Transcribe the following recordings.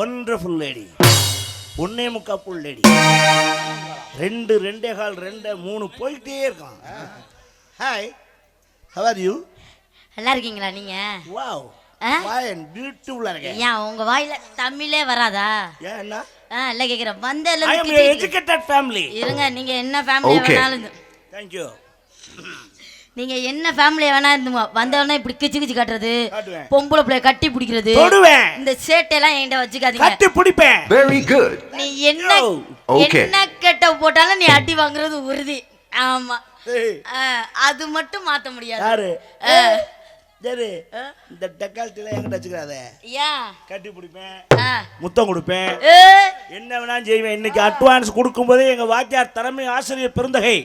Wonderful lady, ஒன்னே முக்கா புல் lady, 2 2 1/2 2 3 போயிட்டே இருக்கான். Hi, how are you? நல்லா இருக்கீங்களா நீங்க? வாவ், ஃபைன், பியூட்டிஃபுல்லா இருக்கேன். ஏன் உங்க வாயில தமிழே வராதா? ஏன் என்ன? இல்ல கேக்குறேன். வந்தல I am a educated family. இருங்க, நீங்க என்ன ஃபேமிலி வேணாலும். Thank you. நீங்க என்ன ஃபேமிலி வேணா இருந்துமா, வந்தவனே இப்படி கிச்சு கிச்சு காட்டுறது, பொம்பளை பிள்ளை கட்டி பிடிக்கிறது, இந்த சேட்டையெல்லாம் என்கிட்ட வச்சுக்காதீங்க. கட்டி பிடிப்பேன். Very good. நீ என்ன கெட்ட போட்டாலும் நீ அடி வாங்குறது உறுதி. ஆமா, அது மட்டும் மாத்த முடியாது. யாரு? சரி, இந்த டெக்கால்ட்டில என்கிட்ட வச்சுக்கிறாத. ஏன்? கட்டி பிடிப்பேன், முத்தம் கொடுப்பேன், என்ன வேணாலும் செய்வேன். இன்னைக்கு அட்வான்ஸ் கொடுக்கும் போதே எங்க வாத்தியார் தலைமை ஆசிரியர் பெருந்தகை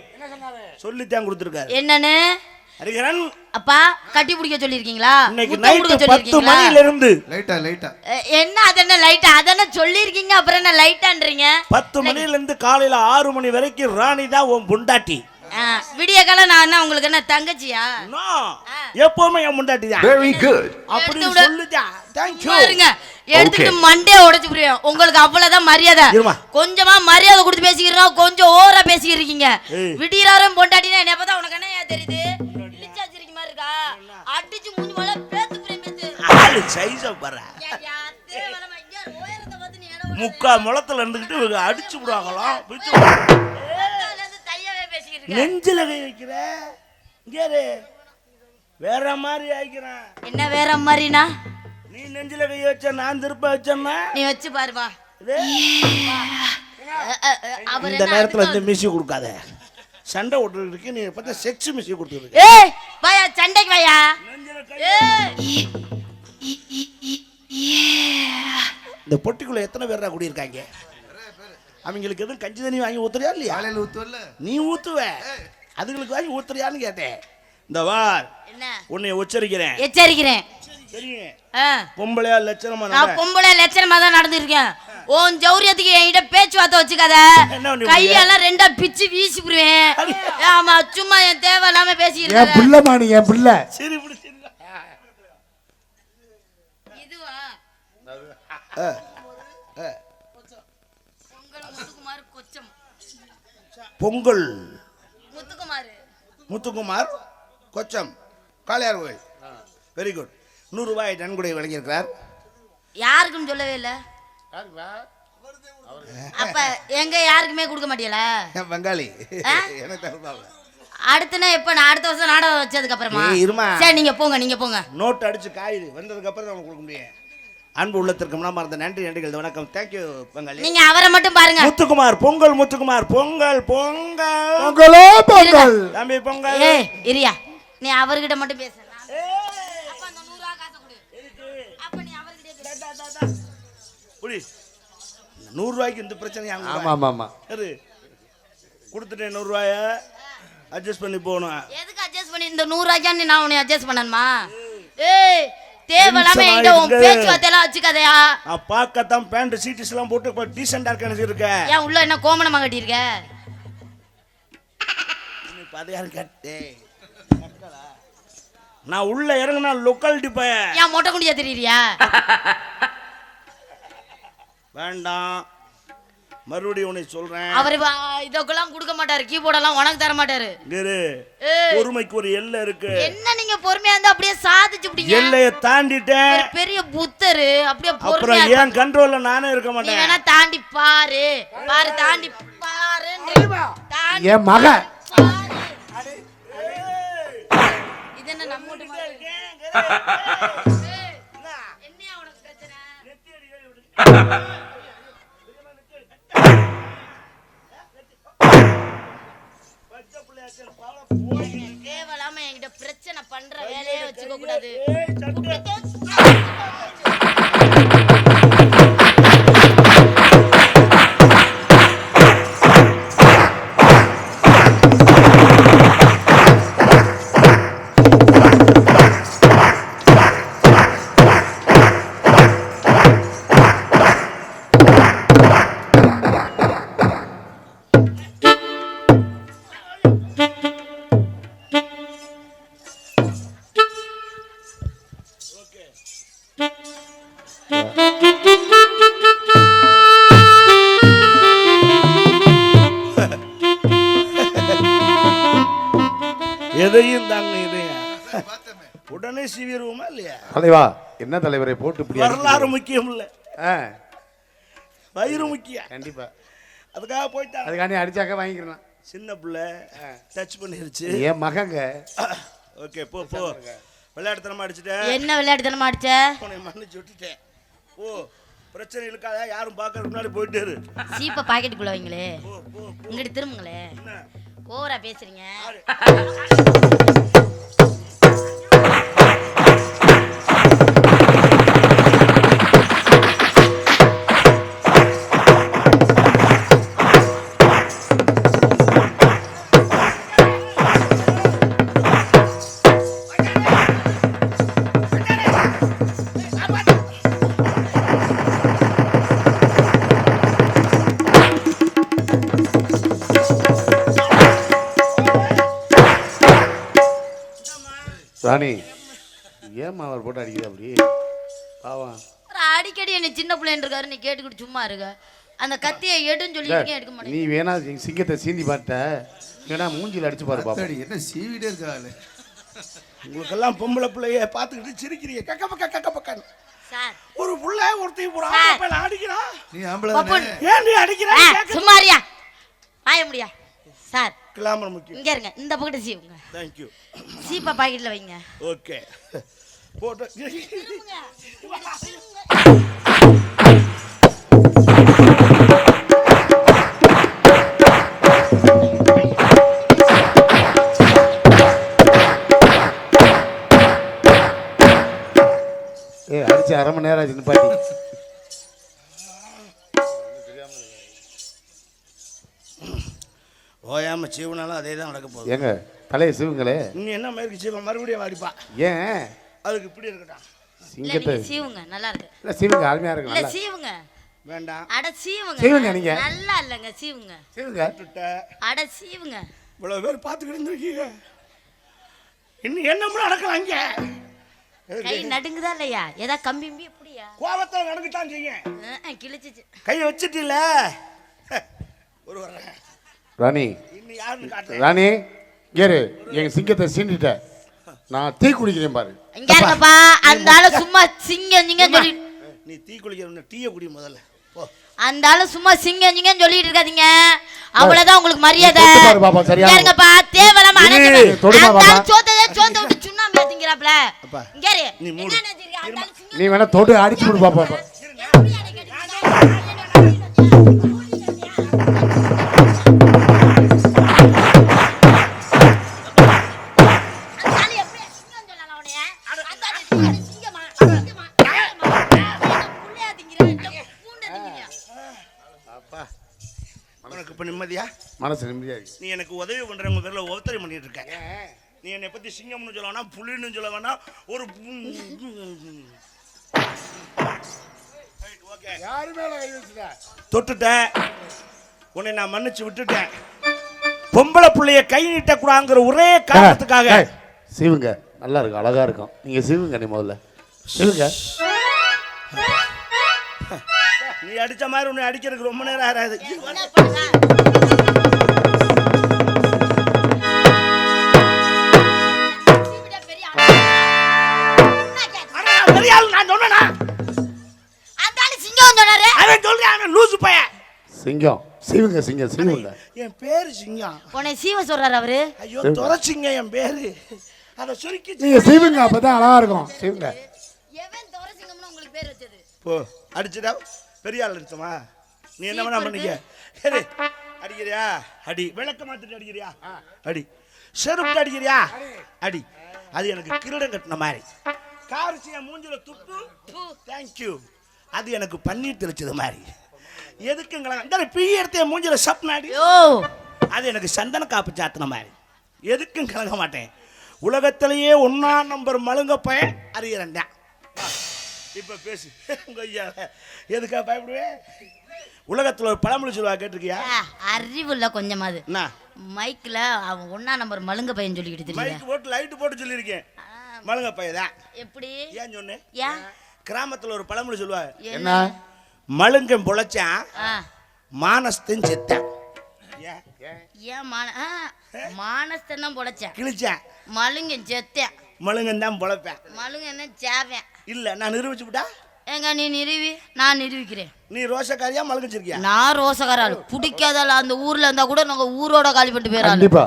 சொல்லித்தான் கொடுத்துருக்காரு. என்னன்னு? ஹரிகரன் அப்பா கட்டி பிடிக்க சொல்லிருக்கீங்களா? இன்னைக்கு நைட் 10 மணில இருந்து லைட்டா என்ன அதென்ன லைட்டா அதென்ன சொல்லிருக்கீங்க, அப்புறம் என்ன லைட்டான்றீங்க? 10 மணில இருந்து காலையில 6 மணி வரைக்கும் ராணி தான் உன் பொண்டாட்டி. விடிய கால நான் என்ன உங்களுக்கு என்ன தங்கச்சியா? நோ, எப்பவுமே என் பொண்டாட்டி தான். Very good. அப்படி சொல்லுடா. Thank you. இருங்க, எடுத்துட்டு மண்டே உடைச்சு புரியும். உங்களுக்கு அவ்வளவுதான் மரியாதை. கொஞ்சமா மரியாதை கொடுத்து பேசிக்கிறோம், கொஞ்சம் ஓவரா பேசிக்கிறீங்க. விடியறாரும் பொண்டாட்டினா என்ன பார்த்தா உனக்கு என்ன தெரியுது? இழிச்சா சிரிக்க மாதிரி இருக்கா? அடிச்சு மூஞ்சி மேல பேத்து பிரேமத்து. ஆளு சைஸா பாரு. தேவலமா இங்க உயரத்தை பார்த்து நீ எடை முக்கா முளத்துல இருந்துகிட்டு அடிச்சு விடுவாங்களாம். நெஞ்சில கை வைக்கிற வேற மாதிரி ஆயிக்கிறேன். என்ன வேற மாதிரினா? நீ நெஞ்சில கை வச்ச நான் திருப்ப வச்சேன்னா நீ வச்சு பாரு வா. இந்த நேரத்துல இந்த மியூசிக் கொடுக்காத, சண்டை ஓட்டு இருக்கு. நீ பார்த்தா செக்ஸ் மியூசிக் கொடுத்துருக்கு. ஏய் வாயா, சண்டைக்கு வாயா. இந்த பொட்டிக்குள்ள எத்தனை பேரா கூடி இருக்காங்க? அவங்களுக்கு எதுவும் கஞ்சி தண்ணி வாங்கி ஊத்துறியா இல்லையா? ஊத்துவல்ல நீ ஊத்துவ, அதுங்களுக்கு வாங்கி ஊத்துறியான்னு கேட்டேன். இந்த வார் உன்னை எச்சரிக்கிறேன். சரிங்க, பொம்பளையா லட்சணமா? நான் பொம்பளை லட்சணமா தான் நடந்துருக்கேன். உன் ஜௌரியத்துக்கு என்கிட்ட பேச்சுவார்த்தை வச்சுக்காத. கையெல்லாம் ரெண்டா பிச்சு வீசி புடுவேன். ஆமா, சும்மா என் தேவை இல்லாம பேசிக்கிறேன். என் புள்ளமா நீ, என் புள்ள. சரி இப்படி சரி. இதுவா பொங்கல் முத்துக்குமார் கொச்சம் காளையார் கோயில். Very good. 100 ரூபாய் நன்கொடை வழங்கியிருக்கிறார். யாருக்கும் சொல்லவே இல்லை. அப்ப எங்க யாருக்குமே கொடுக்க மாட்டீங்களா? பெங்காலி அடுத்தனா எப்ப? நான் அடுத்த வருஷம் நாடகம் வச்சதுக்கு அப்புறமா. சரி நீங்க போங்க. நோட் அடிச்சு காயுது வந்ததுக்கு அப்புறம் தான் கொடுக்க முடியும். அன்பு உள்ளத்திற்கு மனமார்ந்த நன்றிகள். வணக்கம். தேங்க்யூ பெங்காலி. நீங்க அவரை மட்டும் பாருங்க. முத்துக்குமார் பொங்கல், முத்துக்குமார் பொங்கல் பொங்கல் பொங்கலோ பொங்கல். தம்பி பொங்கல். ஏய் இரியா, நீ அவர்கிட்ட மட்டும் பேச. அப்ப அந்த 100 ரூபாய் காசை கொடு. அப்ப நீ அவர்கிட்ட பேச. புடி. 100 ரூபாய்க்கு இந்த பிரச்சனை ஆகும். ஆமா சரி, கொடுத்துட்டேன். 100 ரூபாய அட்ஜஸ்ட் பண்ணி போணும். எதுக்கு அட்ஜஸ்ட் பண்ணி? இந்த 100 ரூபாய்க்கு நான் உன்னை அட்ஜஸ்ட் பண்ணணுமா? ஏய் தேவலாம என்கிட்ட உன் பேச்சுவார்த்தையெல்லாம் வச்சுக்காதயா. நான் பார்க்கத்தான் பேண்ட் சீட்டிஸ் எல்லாம் போட்டு டீசெண்டா இருக்கேன்னு இருக்க. ஏன் உள்ள என்ன கோமணமா கட்டியிருக்க? நீ பாதையாரு கட்டே நான் உள்ள இறங்குனா லோக்கல் டிப்ப. ஏன் மொட்டை குண்டியா தெரியுறியா? வேண்டாம், மறுபடியும் உன்னை சொல்றேன். அவர் இதெல்லாம் கொடுக்க மாட்டாரு, கீபோர்டெல்லாம் உனக்கு தர மாட்டாரு. பொறுமைக்கு ஒரு எல்லை இருக்கு. என்ன நீங்க பொறுமையா இருந்தா அப்படியே சாதிச்சு விட்டீங்க. எல்லைய தாண்டிட்டேன். பெரிய புத்தரு அப்படியே பொறுமையா. அப்புறம் ஏன் கண்ட்ரோல்ல நானே இருக்க மாட்டேன். நீ வேணா தாண்டி பாரு தாண்டி பாரு. என் மகன் இது என்ன நம்ம வீட்டு மாதிரி என்னையா உனக்கு பிரச்சனை? தேவலாம என்கிட்ட பிரச்சனை பண்ற வேலையே வச்சுக்க கூடாது. எதையும் தாங்க இதையும் உடனே சீவிடுவோமா இல்லையா? தலைவா என்ன தலைவரை போட்டு வரலாறு முக்கியம் இல்ல, வயிறு முக்கியம். கண்டிப்பா அதுக்காக போயிட்டாங்க. அதுக்காண்டி அடிச்சாக்க வாங்கிக்கிறேன். சின்ன பிள்ளை டச் பண்ணிருச்சு. என் மகங்க. ஓகே போ போ. விளையாட்டுத்தனமா அடிச்சுட்டேன். என்ன விளையாட்டுத்தனமா அடிச்ச? உன்னை மன்னிச்சு விட்டுட்டேன். ஓ பிரச்சனை இருக்காத, யாரும் பார்க்கறதுக்கு முன்னாடி போயிட்டு இரு. சீப்பை பாக்கெட்டுக்குள்ள வைங்களே. இங்கிட்டு திரும்புங்களே. ஓவரா பேசுறீங்க. ராணி ஏம்மா அவர் போட்டு அடிக்குது அப்படி பாவம்? அடிக்கடி என்ன சின்ன பிள்ளைன்னு இருக்காரு, நீ கேட்டுக்கிட்டு சும்மா இருக்க. அந்த கத்தியை எடுன்னு சொல்லிட்டு எடுக்க மாட்டேன். நீ வேணா சிங்கத்தை சீந்தி பார்த்த, வேணா மூஞ்சில அடிச்சு பாரு பாப்பா. என்ன சீவிட்டே இருக்காள்? உங்களுக்கெல்லாம் பொம்பளை பிள்ளைய பார்த்துக்கிட்டு சிரிக்கிறீங்க. கக்க பக்க கக்க பக்கன்னு. சார் ஒரு புள்ள ஒருத்தையும் ஒரு ஆம்பளை அடிக்கிறா. நீ ஆம்பளை தானே? ஏன் நீ அடிக்கிறா? சும்மாரியா வாய முடியா சார். கிளாமர் முக்கியம். இங்க இருங்க, இந்த பக்கத்து சீவுங்க. Thank you. சீப்பா பாக்கெட்ல வைங்க. ஓகே போட்டு. அடிச்சு அரை மணி நேரம் ஆச்சு நிப்பாட்டி. ஓயாம சீவனாலும் அதே தான் நடக்க போகுது. ஏங்க தலையை சீவுங்களே. நீ என்ன மாதிரி சீவன் மறுபடியும் அடிப்பா. ஏன் அதுக்கு இப்படி இருக்கட்டும். சிங்கத்தை சீவுங்க, நல்லா இருக்கு. இல்ல சீவுங்க, அருமையா இருக்கு. இல்ல சீவுங்க. வேண்டாம். அட சீவுங்க. சீவுங்க நீங்க. நல்லா இல்லங்க சீவுங்க. சீவுங்க. அட சீவுங்க. இவ்வளவு பேர் பார்த்துக்கிட்டு இருந்திருக்கீங்க. இன்னும் என்னமும் நடக்கலாம் இங்க. கை நடுங்குதா இல்லையா? ஏதா கம்பி கம்பி எப்படியா? கோவத்தை நடந்துட்டான் செய்ய. கிழிச்சிச்சு. கையை வச்சிட்டில. ஒரு வர ராணி, இன்னும் யாருன்னு காட்டு. ராணி கேரு, எங்க சிங்கத்தை சீண்டிட்ட. நான் டீ குடிக்கிறேன் பாரு. இங்க இருக்கப்பா, அந்த ஆளு சும்மா சிங்கஞ்சிங்க சொல்லி. நீ டீ குடிக்கிற டீயை குடி முதல்ல. போ. அந்த ஆளு சும்மா சிங்கஞ்சிங்க சொல்லிட்டு இருக்காதீங்க. அவ்வளவுதான் உங்களுக்கு மரியாதை. பாப்பா சரியா இருங்கப்பா, தேவலாம அணைச்சு. தொடுமா பாப்பா. சோத்த விட்டு சுண்ணாம்பு ஏத்திங்கறாப்ல. இங்க இரு. நீ மூடு. என்ன நினைச்சிருக்க? அந்த ஆளு சிங்கம். நீ வேணா தொடு அடிச்சு விடு பாப்பா. எப்படி அடிக்கடி? உனக்கு இப்ப நிம்மதியா? மனசு நிம்மதியா இருக்கு. நீ எனக்கு உதவி பண்றவங்க பேர்ல ஒவ்வொருத்தரை பண்ணிட்டு இருக்க. நீ என்னை பத்தி சிங்கம்னு சொல்ல வேணாம், புலின்னு சொல்ல வேணாம். ஒரு தொட்டுட்டேன். உன்னை நான் மன்னிச்சு விட்டுட்டேன். பொம்பளை பிள்ளைய கை நீட்டக்கூடாதுங்கிற ஒரே காரணத்துக்காக. சீவுங்க, நல்லா இருக்கும், அழகா இருக்கும். நீங்க சீவுங்க, நீ முதல்ல சீவுங்க. நீ அடிச்ச மாதிரி உன்னை அடிக்கிறதுக்கு ரொம்ப நேரம் ஆகாது. சிங்கம் சீவுங்க, சிங்கம் சீவுங்க. என் பேரு சிங்கம். உன்னை சீவ சொல்றாரு அவரு. ஐயோ தொலைச்சிங்க என் பேரு. அத சுருக்கி நீங்க சீவுங்க, அப்பதான் அழகா இருக்கும். சீவுங்க. எவன் தொரசிங்கம்னு உங்களுக்கு பேர் வச்சது? போ அடிச்சுடா. பெரிய ஆள் அடிச்சமா? நீ என்ன வேணா பண்ணிக்க. அடிக்கிறியா அடி. விளக்க மாத்திட்டு அடிக்கிறியா அடி. செருப்பு அடிக்கிறியா அடி. அது எனக்கு கிரீடம் கட்டின மாதிரி. காரிச்சிய மூஞ்சில துப்பு. தேங்க்யூ. அது எனக்கு பன்னீர் தெளிச்சது மாதிரி. எதுக்குங்களா இந்த பீ எடுத்த மூஞ்சில சப்னாடி. அது எனக்கு சந்தன காப்பு சாத்தின மாதிரி. எதுக்கும் கலங்க மாட்டேன். உலகத்திலேயே 1ஆம் நம்பர் மழுங்க பையன் அறியறேன். இப்ப பேசு. உங்க ஐயா எதுக்கா பயப்படுவேன்? உலகத்துல ஒரு பழமொழி சொல்லுவா, கேட்டிருக்கியா? அறிவு இல்ல கொஞ்சமாது. என்ன மைக்ல அவன் 1ஆம் நம்பர் மழுங்க பையன் சொல்லிக்கிட்டு தெரியுமா? மைக் போட்டு லைட் போட்டு சொல்லியிருக்கேன். மழுங்க பையதான். எப்படி? ஏன் சொன்னேன்? ஏன்? கிராமத்துல ஒரு பழமொழி சொல்லுவா. என்ன? மழுங்கன் பொழைச்சான், மானஸ்தன் செத்தான். ஏன் மானஸ்தன் தான் பொழைச்சேன். கிழிச்சான். மழுங்க செத்தேன். மழுங்கன் தான் பொழப்பேன். மழுங்க என்ன சேவேன் இல்ல நான் நிரூபிச்சு விட்டா. ஏங்க நீ நிறுவி, நான் நிரூபிக்கிறேன். நீ ரோசக்காரியா மழுங்கிச்சிருக்கியா? நான் ரோசக்காராள். பிடிக்காதால அந்த ஊர்ல இருந்தா கூட நாங்க ஊரோட காலி பண்ணிட்டு போயிடலாம். கண்டிப்பா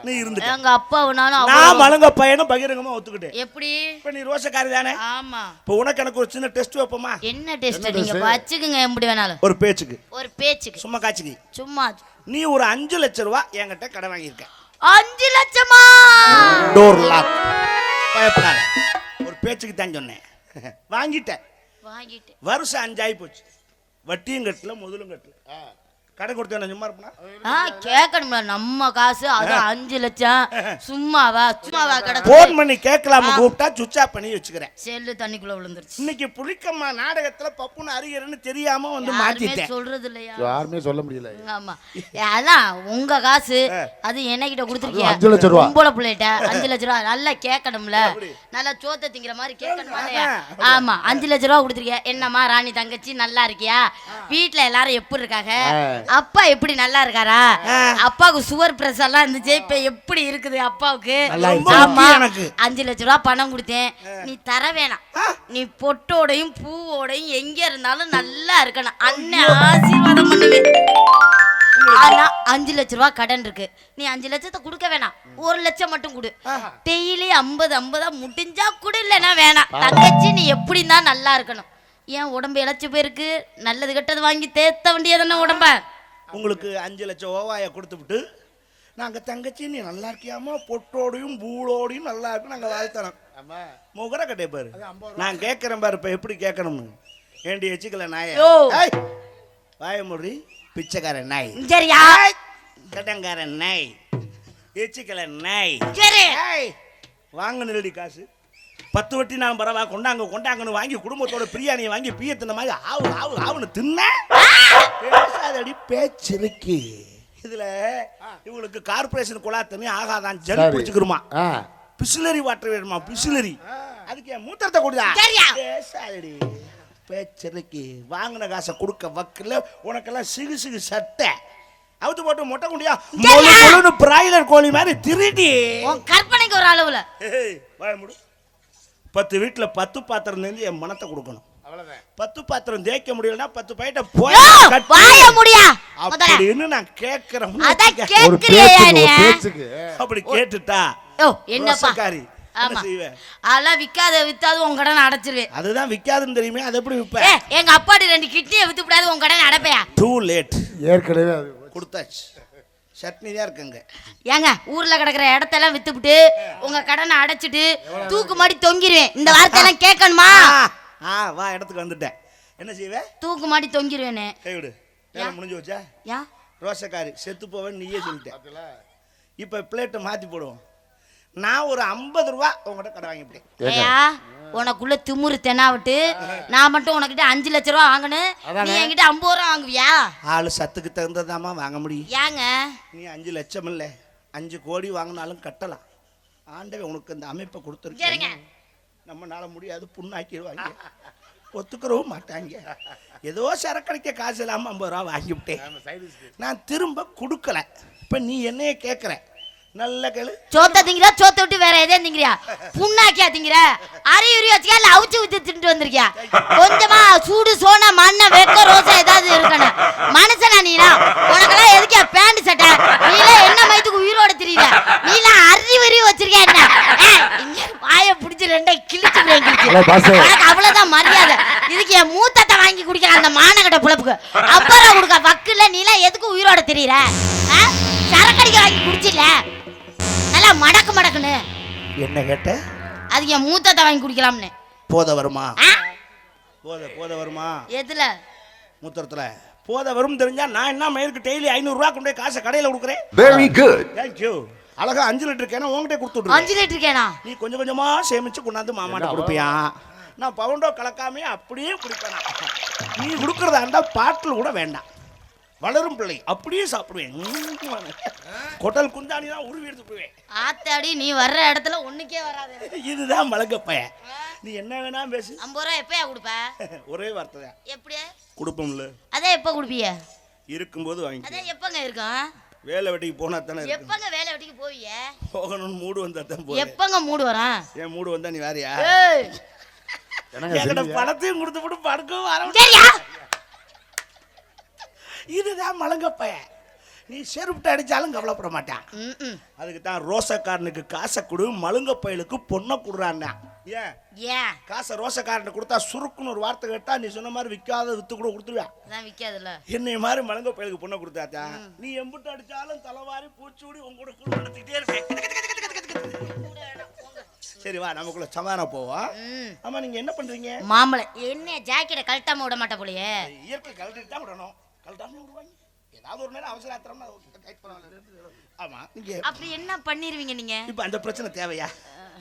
நீ இருந்து எங்க அப்பாவுனாலும் நான் மழுங்க பையனும் பகிரங்கமா ஒத்துக்கிட்டேன். எப்படி? இப்ப நீ ரோசக்காரி தானே? ஆமா. இப்ப உனக்கு எனக்கு ஒரு சின்ன டெஸ்ட் வைப்போமா? என்ன டெஸ்ட்? நீங்க வச்சுக்குங்க எப்படி வேணாலும். ஒரு பேச்சுக்கு. ஒரு பேச்சுக்கு. சும்மா காட்சிக்கு. சும்மா. நீ ஒரு 5 லட்சம் ரூபாய் என்கிட்ட கடன் வாங்கியிருக்க. 5 லட்சமா? Door lock. பயப்படாத. ஒரு பேச்சுக்கு தான் சொன்னேன். வாங்கிட்டேன். வருஷம் 5 ஆகி போச்சு. வட்டியும் கட்டல முதலும் கட்டல. கடை கொடுத்தேன் சும்மா இருப்பா. கேட்கணும்ல நம்ம காசு. அது 5 லட்சம் சும்மாவா? சும்மாவா கடை? போன் பண்ணி கேட்கலாம கூப்பிட்டா சுவிட்ச் ஆஃப் பண்ணி வச்சுக்கிறேன். செல்லு தண்ணிக்குள்ள விழுந்துருச்சு. இன்னைக்கு புளிக்கம்மா நாடகத்துல பப்புன்னு அறிகிறேன்னு தெரியாம வந்து மாத்திட்டேன். சொல்றது இல்லையா? யாருமே சொல்ல முடியல. ஆமா. அதான் உங்க காசு. அது என்கிட்ட கொடுத்துருக்கீங்க. 5 லட்சம் ரூபாய். பொம்பளை பிள்ளைகிட்ட 5 லட்சம் ரூபாய். நல்லா கேட்கணும்ல. நல்லா சோத்த திங்கிற மாதிரி கேட்கணுமா இல்லையா? ஆமா. 5 லட்சம் ரூபாய் கொடுத்துருக்கீங்க. என்னம்மா ராணி தங்கச்சி நல்லா இருக்கியா? வீட்டுல எல்லாரும் எப்படி இருக்காங்க? அப்பா எப்படி நல்லா இருக்காரா? அப்பாவுக்கு சுகர் பிரஷர் எல்லாம் இருந்துச்சு. இப்ப எப்படி இருக்குது அப்பாவுக்கு? ஆமா. 5 லட்சம் ரூபாய் பணம் கொடுத்தேன். நீ தர வேணாம். நீ பொட்டோடையும் பூவோடையும் எங்க இருந்தாலும் நல்லா இருக்கணும். அண்ணன் ஆசீர்வாதம் பண்ணுவேன். ஆனா 5 லட்சம் ரூபாய் கடன் இருக்கு. நீ 5 லட்சத்தை கொடுக்க வேணாம். 1 லட்சம் மட்டும் கொடு. டெய்லி 50 முடிஞ்சா கூட. இல்லைன்னா வேணாம். தங்கச்சி நீ எப்படி தான் நல்லா இருக்கணும். ஏன் உடம்பு இழைச்சு போயிருக்கு? நல்லது கெட்டது வாங்கி தேத்த வேண்டியதானே உடம்ப. உங்களுக்கு 5 லட்சம் ஓவாயை கொடுத்து விட்டு நாங்க தங்கச்சி நீ நல்லா இருக்கியாமா பொட்டோடையும் பூளோடையும் நல்லா இருக்கு நாங்க வாழ்த்தணும். முகர கட்டை பாரு. நான் கேட்கறேன் பாரு. இப்ப எப்படி கேட்கணும்னு ஏண்டி வச்சுக்கல நாய வாய முடி பிச்சைக்காரன் நாய். சரியா? கடங்காரன் நாய். எச்சிக்கல நாய். வாங்க நிலடி காசு 10 வட்டி நான் பரவா கொண்டாங்கன்னு வாங்கி குடும்பத்தோட பிரியாணியை வாங்கி பிய தின்ன மாதிரி ஆவுன்னு தின்ன பேசாதடி பேச்சிருக்கு. இதுல இவங்களுக்கு கார்பரேஷன் குழா தண்ணி ஆகாதான் ஜல் பிடிச்சுக்கிறோமா. பிசிலரி வாட்டர் வேணுமா? பிசிலரி. அதுக்கு என் மூத்திரத்தை கொடுதா. பேசாதடி பேச்சிருக்கு. வாங்கின காசை கொடுக்க வக்கல உனக்கெல்லாம் சிகு சட்டை அவுத்து போட்டு மொட்டை குண்டியா பிராய்லர் கோழி மாதிரி திருடி கற்பனைக்கு ஒரு அளவுல வாய முடி. 10 வீட்டுல 10 பாத்திரம் தேஞ்சு என் மனத்தை கொடுக்கணும். 10 பாத்திரம் தேய்க்க முடியலன்னா 10 பைட்ட போய் முடியா அப்படின்னு நான் கேட்கிறேன். அப்படி கேட்டுட்டா என்னப்பா அதெல்லாம் வித்தாது உங்க கடன் அடைச்சிருவேன். அதுதான் விக்காதுன்னு தெரியுமே. அது எப்படி விப்ப? எங்க அப்பாடி 2 கிட்னியை வித்து விடாது உங்க கடன் அடைப்பையா? Too late. ஏற்கனவே கொடுத்தாச்சு. சட்னி தான் இருக்குங்க. ஏங்க ஊர்ல கிடக்குற இடத்தெல்லாம் வித்துவிட்டு உங்க கடனை அடைச்சிட்டு தூக்கு மாடி தொங்கிடுவேன். இந்த வார்த்தையெல்லாம் கேட்கணுமா? வா இடத்துக்கு வந்துட்டேன். என்ன செய்வே? தூக்கு மாடி தொங்கிடுவேனே. கைவிடு. முடிஞ்சு வச்சா ரோசக்காரி செத்து போவேன்னு நீயே சொல்லிட்டேன். இப்ப பிளேட்டை மாத்தி போடுவோம். நான் ஒரு 50 ரூபா உங்ககிட்ட கடை வாங்கிட்டேன். உனக்குள்ள திமுரு தெனாவிட்டு நான் மட்டும் உனக்கிட்ட 5 லட்சம் ரூபா வாங்கணும். நீ என்கிட்ட 50 ரூபா வாங்குவியா? ஆளு சத்துக்கு தகுந்ததாமா வாங்க முடியும். ஏங்க நீ 5 லட்சம் இல்ல 5 கோடி வாங்கினாலும் கட்டலாம். ஆண்டவே உனக்கு இந்த அமைப்பை கொடுத்துருக்கேன். நம்மளால முடியாது. புண்ணாக்கிடுவாங்க. ஒத்துக்கிறவும் மாட்டாங்க. ஏதோ சரக்கடிக்க காசு இல்லாம 50 ரூபா வாங்கிவிட்டேன். நான் திரும்ப கொடுக்கல. இப்ப நீ என்னைய கேட்கற நல்ல கேளு. சோத்த திங்கிற சோத்த விட்டு வேற எதே திங்கிறியா? புண்ணாக்கியா திங்கிற? அரியுரி வச்சுக்கா இல்ல அவுச்சு வித்து தின்ட்டு வந்திருக்கியா? கொஞ்சமா சூடு சோனா மண்ண வெக்க ரோசா ஏதாவது இருக்கணும். மனுஷனா நீனா? உனக்கெல்லாம் எதுக்கே பேண்ட் சட்டை? நீலாம் என்ன மயத்துக்கு உயிரோட தெரியல? நீலாம் அரிவரி வச்சிருக்க என்ன? வாயை பிடிச்சி 2 கிழிச்சுக்கிறேன். உனக்கு அவ்வளவுதான் மரியாதை. இதுக்கு என் மூத்தத்தை வாங்கி குடிக்கிற அந்த மானகட்ட புழப்புக்கு அப்புறம் கொடுக்க வக்குல நீலாம் எதுக்கு உயிரோட தெரியற? சரக்கடிக்க வாங்கி குடிச்சில நல்லா மடக்குன்னு என்ன கேட்ட? அது என் மூத்தத்தை வாங்கி குடிக்கலாம்னு. போத வருமா? போத வருமா? எதுல? மூத்திரத்துல போத வரும் தெரிஞ்சா நான் என்ன மயிருக்கு டெய்லி 500 ரூபா கொண்டு போய் காசை கடையில கொடுக்குறேன். Very good. Thank you. அழகா 5 லிட்டர் கேனா உன்கிட்ட கொடுத்து விடுறேன். 5 லிட்டர் கேனா நீ கொஞ்சம் கொஞ்சமா சேமிச்சு கொண்டாந்து மாமாட்ட கொடுப்பியா? நான் பவுண்டோ கலக்காமே அப்படியே குடிப்பேன். நீ கொடுக்கறதா இருந்தா பாட்டில் கூட வேண்டாம். வளரும் பிள்ளை அப்படியே சாப்பிடுவேன். கொட்டல் குந்தாணி தான் உருவி எடுத்து போவேன். ஆத்தாடி நீ வர்ற இடத்துல ஒண்ணுக்கே வராது. இதுதான் மலக்கப்பைய. நீ என்ன வேணா பேசு. 50 ரூபா எப்பயா கொடுப்ப? ஒரே வார்த்தை தான். எப்படி கொடுப்போம்ல? அதே எப்ப கொடுப்பீங்க? இருக்கும்போது வாங்கி. அதே எப்பங்க இருக்கும்? வேலை வெட்டிக்கு போனா தானே. எப்பங்க வேலை வாட்டிக்கு போவிய போகணும்னு மூடு வந்தா தான் போ. எப்பங்க மூடு வரான்? ஏன் மூடு வந்தா நீ வேறயா? ஏய் என்கிட்ட பணத்தையும் கொடுத்து போட்டு படுக்கவும் வர. சரியா? இதுதான் மலங்கப்பைய. நீ செருப்பிட்டு அடிச்சாலும் கவலைப்பட மாட்டான். அதுக்கு தான் ரோசக்காரனுக்கு காசை கொடு, மலுங்க பயலுக்கு பொண்ணை கொடுறான்னா. ஏன் ஏன் காசை ரோசக்காரனுக்கு கொடுத்தா சுருக்குன்னு ஒரு வார்த்தை கேட்டா நீ சொன்ன மாதிரி விற்காத வித்து கூட கொடுத்துருவேன். அதான் விற்காதுல்ல. என்னை மாதிரி மலுங்க பயலுக்கு பொண்ணை கொடுத்தாச்சா நீ எம்பிட்டு அடிச்சாலும் தலைவாரி பூச்சூடி உங்க கூட குழு நடத்திக்கிட்டே இருப்பேன். சரி வா நமக்குள்ள சமாதானம் போவோம். ஆமா நீங்க என்ன பண்றீங்க? மாம்பழம் என்ன ஜாக்கெட்டை கழட்டாம விட மாட்டா போலயே. இயற்கை கழட்டிட்டு தான் விடணும். கழட்டாம விடுவாங்க. ஏதாவது ஒரு நேரம் அவசர ஆத்திரம்னா டைட் பண்ணலாம். ஆமா நீங்க அப்படி என்ன பண்ணிருவீங்க நீங்க? இப்போ அந்த பிரச்சனை தேவையா?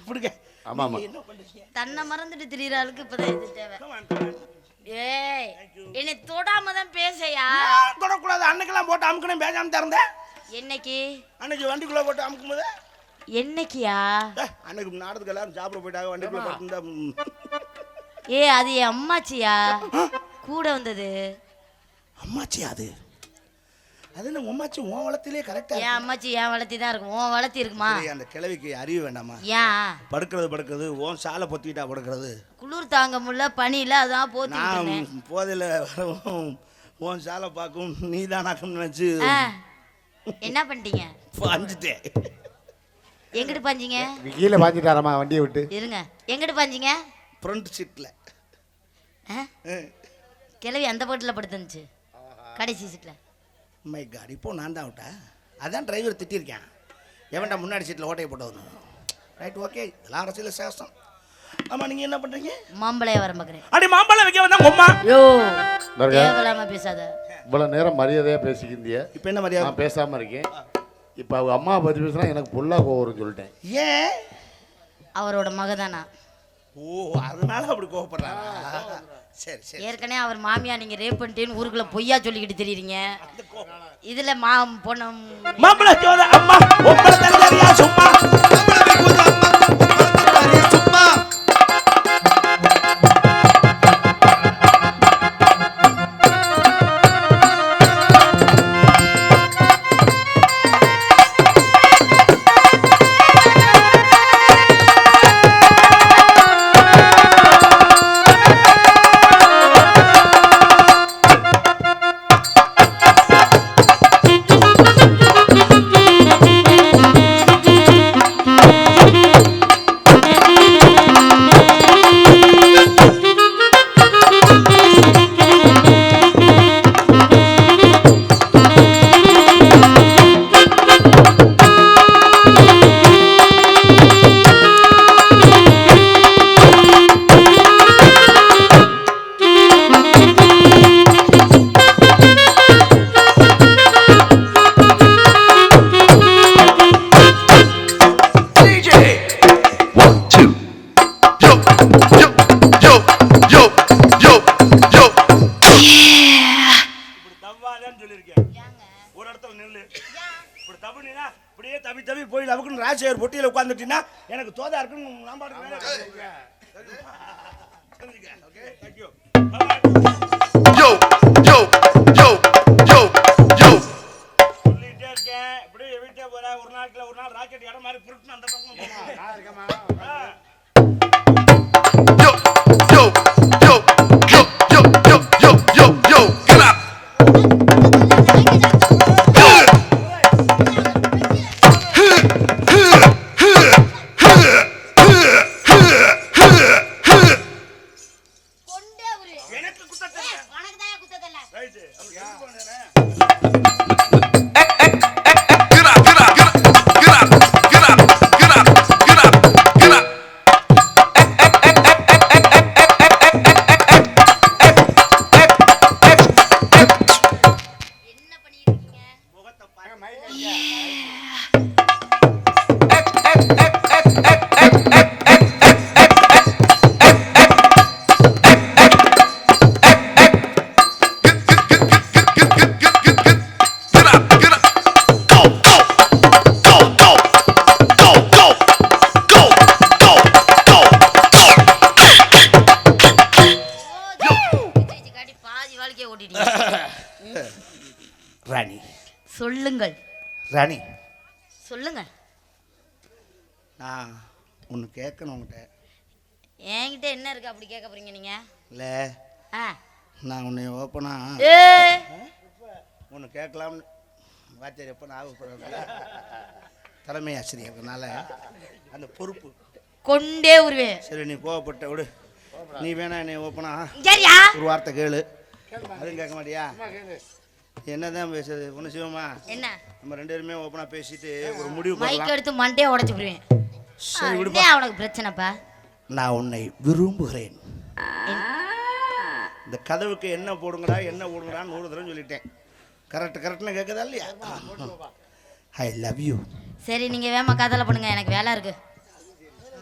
விடுங்க. ஆமா ஆமா. என்ன பண்றீங்க? தன்னை மறந்துட்டு திரியற ஆளுக்கு இப்பதான் இது தேவை. ஏய் என்னை தொடாம தான் பேசையா? தொடக்கூடாது. அன்னைக்கெல்லாம் போட்டு அமுக்கணும் பேசாம திறந்தேன். என்னைக்கு? அன்னைக்கு வண்டிக்குள்ள போட்டு அமுக்கும் போது. என்னைக்கியா? அன்னைக்கு நாடகத்துக்கு எல்லாரும் சாப்பிட போயிட்டாங்க வண்டிக்குள்ள போட்டு. ஏய் அது என் அம்மாச்சியா கூட வந்தது. அம்மாச்சி அது அது என்ன அம்மாச்சி உன் வளத்திலே கரெக்டா? என் அம்மாச்சி என் வளர்த்தி தான் இருக்கும். உன் வளர்த்தி இருக்குமா? அந்த கிழவிக்கு அறிவு வேண்டாமா? ஏன் படுக்கிறது உன் சாலை பொத்திட்டா படுக்கிறது. குளிர் தாங்க முடியல பனியில அதான் போத்திக்கிட்டேன். நான் போதையில வரவும் உன் சாலை பார்க்கும் நீ தானாக்கும்னு நினைச்சு என்ன பண்ணிட்டீங்க? பாஞ்சிட்டேன். எங்கிட்டு பாஞ்சீங்க? கீழே பாஞ்சிட்டாரம்மா வண்டியை விட்டு. இருங்க எங்கிட்டு பாஞ்சீங்க? ஃப்ரண்ட் சீட்ல. கிளவி அந்த போட்டில் படுத்துருந்துச்சு கடைசி சீட்ல. மை காட் இப்போ நான் தான் விட்டா. அதான் டிரைவர் திட்டிருக்கேன். எவன்டா முன்னாடி சீட்டில் ஓட்டையை போட்டு வரணும். ரைட் ஓகே எல்லாம் அரசியல் சேஷம். ஆமா நீங்க என்ன பண்றீங்க? மாம்பழைய வர பார்க்குறேன். அடி மாம்பழம் வைக்க வந்தா உம்மா. யோ தேவலாம பேசாத. இவ்வளவு நேரம் மரியாதையா பேசிக்கிந்திய. இப்போ என்ன மரியாதை? நான் பேசாம இருக்கேன். இப்போ அவங்க அம்மா பற்றி பேசுனா எனக்கு பொல்லா கோவம்னு சொல்லிட்டேன். ஏன்? அவரோட மகதானா. ஓ அதனால அப்படி கோவப்படுறாரா? சரி சரி. ஏற்கனவே அவர் மாமியா நீங்க ரேப் பண்ணிட்டேன்னு ஊருக்குள்ள பொய்யா சொல்லிக்கிட்டு தெரியுறீங்க. இதுல பொண்ணம் மாம்பழ ஜோத அம்மா உம்மள தரதறியா சும்மா சும்மா. ராஜேவர் பொட்டியில் உட்காந்துட்டீங்கன்னா எனக்கு தோதா இருக்குன்னு நான் பாடுறேன். சொல்லிட்டே இருக்கேன். இப்படியே வீட்டே போற ஒரு நாள் ராக்கெட் இடம் மாதிரி புருட்டுன்னு அந்த பக்கம் ராணி சொல்லுங்கள். ராணி சொல்லுங்க. நான் ஒன்று கேட்கணும் உங்கள்கிட்ட. என்கிட்ட என்ன இருக்கு அப்படி கேட்க போறீங்க நீங்க? இல்லை நான் உன்னை ஓப்பனா ஒன்று கேட்கலாம்னு வாத்தியார் எப்போ ஞாபகப்படுற தலைமை ஆசிரியர்னால அந்த பொறுப்பு கொண்டே உருவேன். சரி நீ கோவப்பட்ட விடு. நீ வேணா என்னை ஓப்பனா ஒரு வார்த்தை கேளு. அதுவும் கேட்க மாட்டியா? என்னதான் பேசுறது ஒன்று சிவமா? என்ன நம்ம 2 பேருமே ஓப்பனா பேசிட்டு ஒரு முடிவு மைக் எடுத்து மண்டையை உடைச்சு போடுவேன். சரி விடுப்பா. உனக்கு பிரச்சனைப்பா? நான் உன்னை விரும்புகிறேன். இந்த கதவுக்கு என்ன போடுங்கடா என்ன போடுங்கடான்னு 100 தடவை சொல்லிட்டேன். கரெக்ட்னு கேட்குதா இல்லையா? I love you. சரி நீங்க வேமா காதல பண்ணுங்க, எனக்கு வேலை இருக்கு.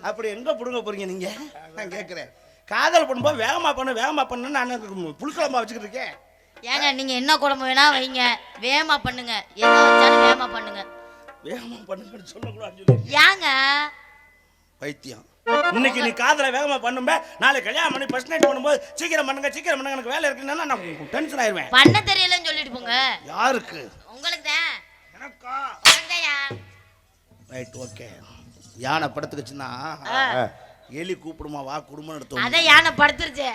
அப்படி எங்க புடுங்க போறீங்க நீங்க? நான் கேட்குறேன். காதல் பண்ணும்போது வேகமா பண்ணு நான் புழுக்கலமா வச்சுக்கிட்டு இருக்கேன். ஏங்க நீங்க என்ன குழம்பு வேணா வைங்க, வேகமா பண்ணுங்க. எதை வச்சாலும் வேகமா பண்ணுங்க. வேகமா பண்ணுங்கன்னு சொல்லக்கூடாது. ஏங்க பைத்தியம். இன்னைக்கு நீ காதலை வேகமா பண்ணும்ப, நாளைக்கு கல்யாணம் பண்ணி ஃபர்ஸ்ட் நைட் பண்ணும்போது சீக்கிரம் பண்ணுங்க எனக்கு வேலை இருக்குன்னா நான் டென்ஷன் ஆயிடுவேன். பண்ண தெரியலன்னு சொல்லிட்டு போங்க. யாருக்கு? உங்களுக்கு தான். எனக்கா? உங்களுக்குதாயா? Right okay. யானை படுத்துக்குச்சுன்னா எலி கூப்பிடுமா வா குடும்பம் எடுத்து. அதை யானை படுத்துருச்சு,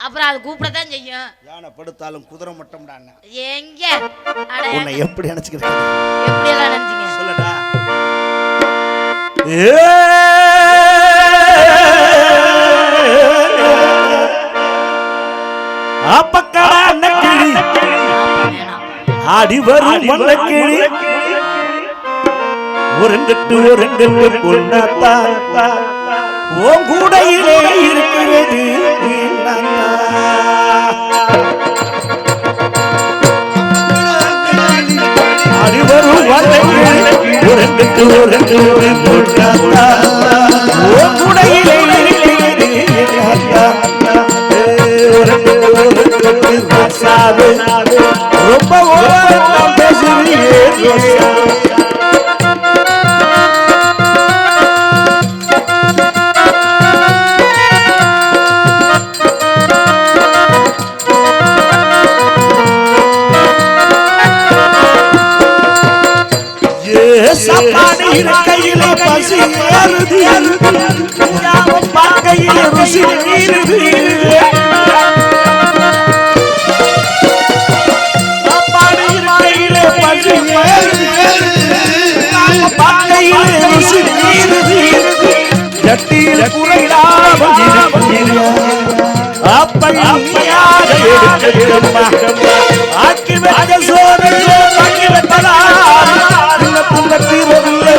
அப்புறம் அது கூப்பிடத்தான் செய்யும். யானை படுத்தாலும் குதிரை மட்டும்டா. எங்க உன்னை எப்படி நினைச்சுக்கிறேன்? எப்படி எல்லாம் நினைச்சீங்க சொல்லடா. ஆடி வரும் மண்ணக்கிளி ஒருங்கிட்டு பொண்ணாத்தா உன் கூடையிலே இருக்கிறது. ஆடி வரும் மண்ணக்கிளி ஒருங்கிட்டு பொண்ணாத்தா உன் கூடையிலே இருக்கிறது. ரொம்ப ஓரம் பேசுறீங்க. சாப்பாடு இருக்கையில பசி ஏறுது, பார்க்கையில ருசி ஏறுது. சாப்பாடு இருக்கையில பசி பார்க்கையில ருசி ஏறுது. ஜட்டியில் குறையிடாமல் அப்பையாக எடுக்கம்மா ஆக்கி வைக்க சோறு ஆக்கி வைப்பதா தீரவில்லை.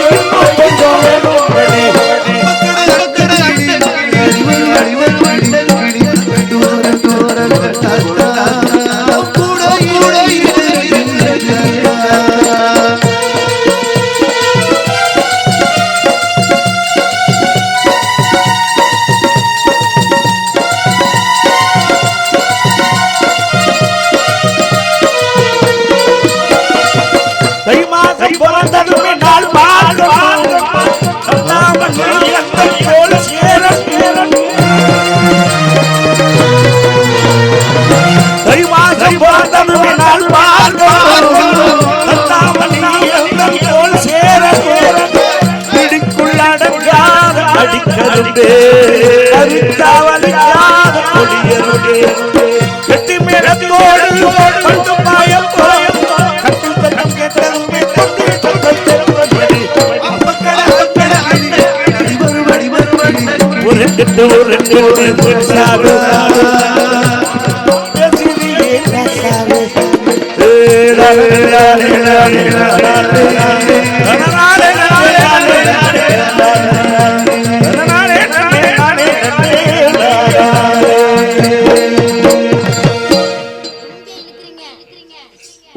கட்டி மேடத்தோடு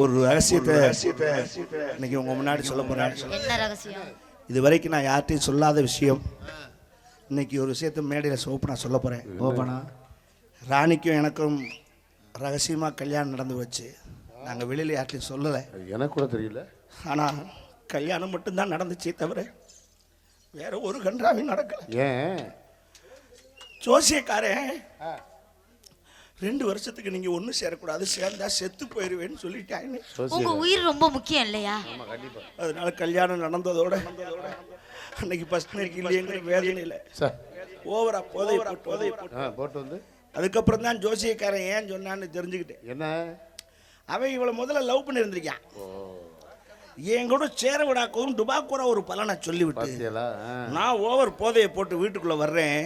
ஒரு ரகசியத்தை இன்னைக்கு உங்க முன்னாடி சொல்ல போறேன். என்ன ரகசியம்? இது வரைக்கும் நான் யார்ட்டையும் சொல்லாத விஷயம். இன்னைக்கு ஒரு விஷயத்த மேடையில் ஓப்பனா சொல்ல போறேன். ஓப்பனா ராணிக்கும் எனக்கும் ரகசியமா கல்யாணம் நடந்து வச்சு நாங்கள் வெளியில் யார்ட்டையும் சொல்லலை. எனக்கு கூட தெரியல. ஆனால் கல்யாணம் மட்டும்தான் நடந்துச்சே தவிர வேற ஒரு கன்றாவையும் நடக்கல. ஏன்? ஜோசியக்காரன் 2 வருஷத்துக்கு நீங்க ஒண்ணு சேரக்கூடாது, சேர்ந்தா செத்து போயிருவேன்னு சொல்லிட்டாங்க. உங்க உயிர் ரொம்ப முக்கியம் இல்லையா? அதனால கல்யாணம் நடந்ததோட அன்னைக்கு ஃபர்ஸ்ட் நைட் இல்லையங்கிற வேதனையில் சார் ஓவரா போதை போட்டு வந்து அதுக்கப்புறம் தான் ஜோசியக்காரன் ஏன் சொன்னான்னு தெரிஞ்சுக்கிட்டேன். என்ன அவன் இவளை முதல்ல லவ் பண்ணியிருந்திருக்கான். என் கூட சேர விடாக்கவும் டுபாக்கூரா ஒரு பலனை சொல்லிவிட்டு நான் ஓவர் போதையை போட்டு வீட்டுக்குள்ள வர்றேன்.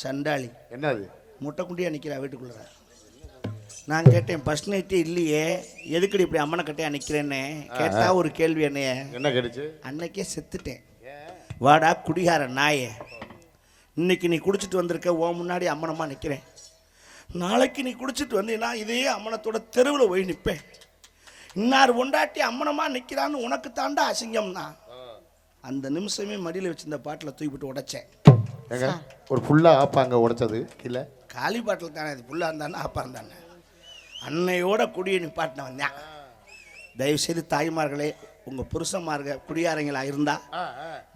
சண்டாளி என்னது முட்டை குண்டியா நிற்கிறா வீட்டுக்குள்ள. நான் கேட்டேன் ஃபர்ஸ்ட் நைட்டே இல்லையே, எதுக்கடி இப்படி அம்மனை கட்டையா நிற்கிறேன்னு கேட்டா ஒரு கேள்வி. என்னைய என்ன கேட்டுச்சு? அன்னைக்கே செத்துட்டேன். வாடா குடிகார நாயே, இன்னைக்கு நீ குடிச்சிட்டு வந்திருக்க, ஓ முன்னாடி அம்மனமாக நிற்கிறேன். நாளைக்கு நீ குடிச்சிட்டு வந்தீங்கன்னா இதே அம்மனத்தோட தெருவில் போய் நிற்பேன். இன்னார் ஒண்டாட்டி அம்மனமாக நிற்கிறான்னு உனக்கு தாண்டா அசிங்கம்னா. அந்த நிமிஷமே மடியில் வச்சிருந்த பாட்டில் தூக்கிவிட்டு உடைச்சேன். ஒரு ஃபுல்லாக ஆப்பாங்க உடைச்சது இல்லை, காலி பாட்டில் தானே, இது ஃபுல்லாக இருந்தானே ஆப்பா இருந்தானே. அன்னையோட குடியை நிப்பாட்டின வந்தேன். தயவுசெய்து தாய்மார்களே, உங்கள் புருஷன்மார்கள் குடியாரங்களாக இருந்தால்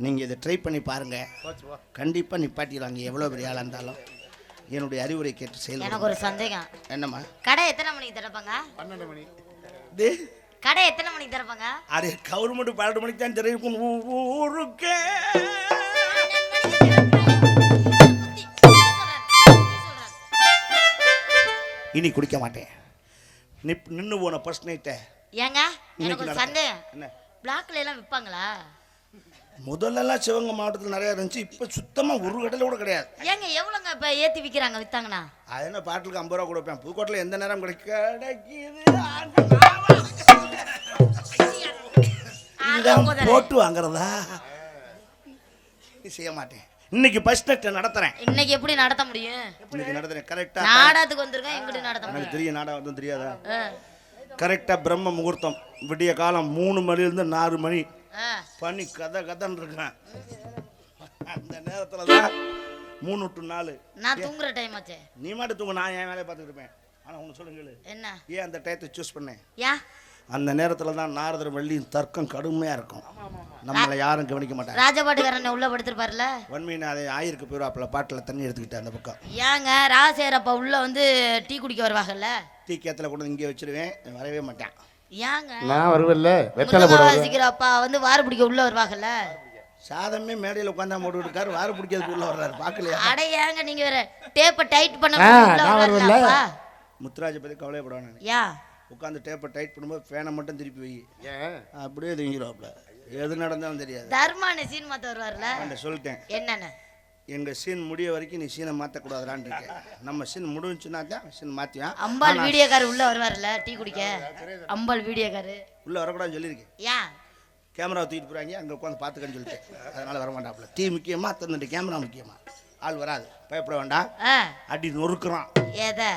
நீங்கள் இதை ட்ரை பண்ணி பாருங்கள். கண்டிப்பாக நிப்பாட்டிடுவாங்க. எவ்வளோ பெரிய ஆளாக இருந்தாலும் என்னுடைய அறிவுரை கேட்டு செய்யலாம். எனக்கு ஒரு சந்தேகம். என்னம்மா? கடை எத்தனை மணிக்கு திறப்பாங்க? 12 மணி. கடை எத்தனை மணிக்கு திறப்பாங்க? அது கவர்மெண்ட் 12 மணிக்கு தான் தெரியும். ஊருக்கு இனி குடிக்க மாட்டேன். நின்று போன ஃபர்ஸ்ட் நைட்டை. ஏங்க எனக்கு ஒரு சந்தேகம். என்ன? பிளாக்ல எல்லாம் விற்பாங்களா? முதல்லலாம் சிவகங்கை மாவட்டத்தில் நிறையா இருந்துச்சு. இப்போ சுத்தமாக ஒரு கடையில் கூட கிடையாது. ஏங்க எவ்வளோங்க இப்போ ஏற்றி விற்கிறாங்க விற்றாங்கண்ணா? அது என்ன பாட்டிலுக்கு 50 ரூபா கொடுப்பேன். புதுக்கோட்டையில் எந்த நேரம் கிடைக்குது போட்டு வாங்குறதா? செய்ய மாட்டேன். இன்னைக்கு ஃபர்ஸ்ட் நைட் நடத்துறேன். இன்னைக்கு எப்படி நடத்த முடியும்? இன்னைக்கு நடத்துறேன் கரெக்டா. நாடகத்துக்கு வந்திருக்கேன், எங்கிட்ட நடத்த முடியும்? எனக்கு தெரியும், நாடகம் வந்து தெரியாதா? கரெக்டா பிரம்ம முகூர்த்தம், விடிய காலம் 3 மணிலேருந்து 4 மணி பண்ணி கதன்னு இருக்கேன். அந்த நேரத்துல தான் 3 to 4 நான் தூங்குற டைம் ஆச்சே. நீ மட்டும் தூங்க, நான் என் வேலையை பார்த்துட்டு இருப்பேன். ஆனால் ஒன்று சொல்லுங்க, என்ன ஏன் அந்த டயத்தை சூஸ் பண்ணேன்? ஏன் அந்த நேரத்தில் தான் நாரதர் வள்ளியின் தர்க்கம் கடுமையாக இருக்கும். நம்மளை யாரும் கவனிக்க மாட்டாங்க. ராஜபாட்டுக்காரனை உள்ள படுத்திருப்பாருல, வன்மையின அதை ஆயிருக்கு போயிடுவாப்புல. பாட்டில் தண்ணி எடுத்துக்கிட்டு அந்த பக்கம். ஏங்க ராசேரப்பா உள்ள வந்து டீ குடிக்க வருவாங்கல்ல, டீ கேத்தில் கொண்டு இங்கே வச்சிருவேன், வரவே மாட்டேன். ஏங்க நான் வருவேன்ல, வெத்தலை வாசிக்கிறப்பா வந்து வார பிடிக்க உள்ள வருவாங்கல்ல. சாதமே மேடையில் உட்காந்தா போட்டு இருக்காரு, வார பிடிக்கிறதுக்கு உள்ள வர்றாரு. பார்க்கலையா? அட ஏங்க நீங்க வேற டேப்பை டைட் பண்ண முத்துராஜை பற்றி கவலைப்படானே. ஏன் உட்காந்து டேப்பை டைட் பண்ணும்போது ஃபேனை மட்டும் திருப்பி வை, அப்படியே தூங்கிடுவாப்புல. எது நடந்தாலும் தெரியாது. தர்மான சீன் மாத்த வருவார்ல, சொல்லிட்டேன். என்னன்னு? எங்க சீன் முடிய வரைக்கும் நீ சீனை மாற்றக்கூடாதுலான் இருக்கேன். நம்ம சீன் முடிஞ்சுன்னா தான் சீன் மாற்றியான். அம்பாள் வீடியோக்காரு உள்ள வருவார்ல டீ குடிக்க, அம்பாள் வீடியோக்காரு உள்ள வரக்கூடாதுன்னு சொல்லியிருக்கேன். ஏன்? கேமரா தூக்கிட்டு போகிறாங்க, அங்கே உட்காந்து பார்த்துக்கன்னு சொல்லிட்டேன். அதனால வரமாட்டாப்புல. டீ முக்கியமா, தந்துட்டு கேமரா முக்கியமா? ஆள் வராது, பயப்பட வேண்டாம். அடி நொறுக்குறான். எதை?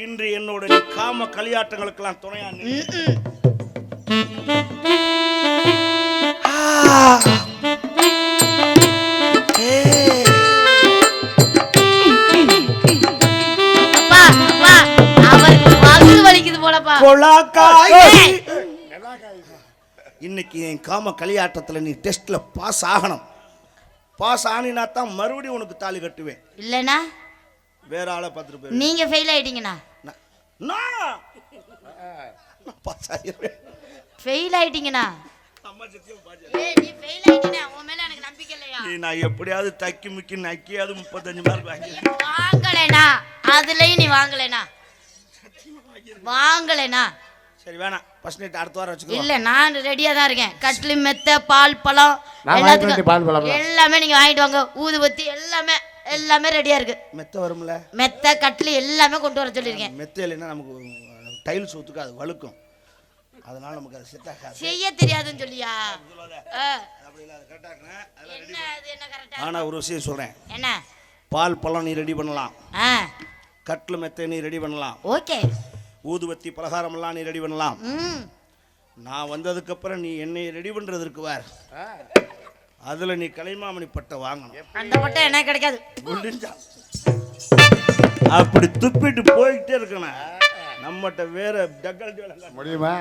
இன்று என்னோட காம களியாட்டங்களுக்கெல்லாம் துணையா இன்னைக்கு என் காம களியாட்டத்துல நீ டெஸ்ட்ல பாஸ் ஆகணும். பாஸ் ஆனினா தான் மறுபடியும் உனக்கு தாலி கட்டுவேன். இல்லனா வேற ஆளை பார்த்துட்டு போய். நீங்க ஃபெயில் ஆயிட்டீங்கனா பாஸ் ஆயிடுவேன். ஃபெயில் ஆயிட்டீங்கனா நீ ஃபெயில் ஆயிட்டீனா உன் மேல எனக்கு நம்பிக்கை இல்லையா? நான் எப்படியாவது தக்கி முக்கி நக்கியாவது 35 மார்க் வாங்கலைனா, அதுலயும் நீ வாங்கலைனா சரி வேணாம். ஃபர்ஸ்ட் நைட் அடுத்த வாரம் வச்சுக்கோ. இல்ல நான் ரெடியா தான் இருக்கேன். கட்லி மெத்த பால் பழம் எல்லாமே நீங்க வாங்கிட்டு வாங்க. ஊதுபத்தி எல்லாமே ரெடியா இருக்கு. மெத்த வரும்ல, மெத்த கட்லி எல்லாமே கொண்டு வர சொல்லிருக்கேன். மெத்த இல்லைன்னா நமக்கு டைல்ஸ் ஊத்துக்கு அது வழுக்கும். அதனால நமக்கு அது செட் ஆகாது. செய்ய தெரியாதுன்னு சொல்லியா? ஆனா ஒரு விஷயம் சொல்றேன். என்ன? பால் பழம் நீ ரெடி பண்ணலாம், கட்லு மெத்த நீ ரெடி பண்ணலாம், ஓகே. ஊதுபத்தி பலகாரம் எல்லாம் நீ ரெடி பண்ணலாம். நான் வந்ததுக்கு அப்புறம் நீ என்னை ரெடி பண்றதுக்கு வார். அதுல நீ கலைமாமணி பட்டை வாங்கணும். அந்த பட்டை எனக்கு கிடைக்காது. அப்படி துப்பிட்டு போயிட்டே இருக்கணும். நம்மகிட்ட வேற டக்கல் முடியுமா?